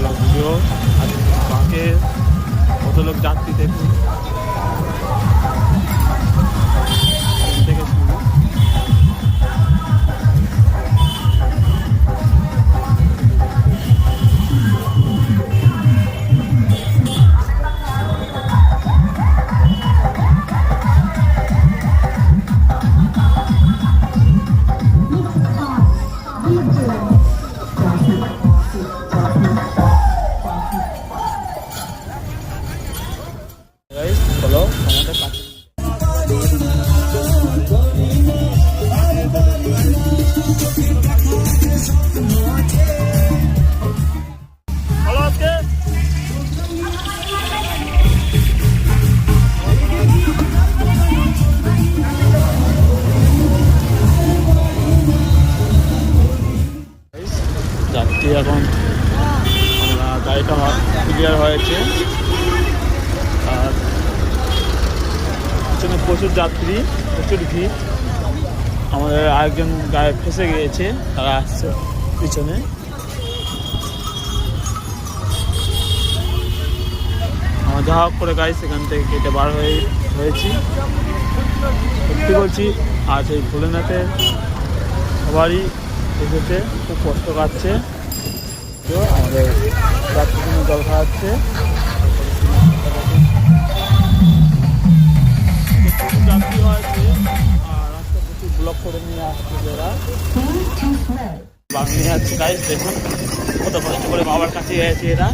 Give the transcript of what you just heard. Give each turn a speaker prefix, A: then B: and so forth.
A: লাগলো ভিডিও। আর বাঁকে কত লোক যাত্রী দেখুন থেকে শুরু। চলো আমাদের কাছে যাত্রী এখন আমরা গাড়িটা ক্লিয়ার হয়েছে। আর পিছনে প্রচুর যাত্রী, প্রচুর ভিড়। আমাদের আরেকজন গায়ে ফেসে গিয়েছে, তারা আসছে পিছনে। আমরা যা হোক করে গাড়ি সেখান থেকে কেটে বার হয়েছি। সত্যি বলছি আজ এই ভোলেনাথের সবারই এসেছে, খুব কষ্ট কাটছে। তো আমাদের যাত্রীগুলো জল খাওয়াচ্ছে। যাত্রী হয়েছে আর রাস্তা প্রচুর ব্লক করে নিয়ে আসছে এরা। বাংলা যাচ্ছে গাইস, দেখুন কত কষ্ট করে বাবার কাছে গেছে এরা।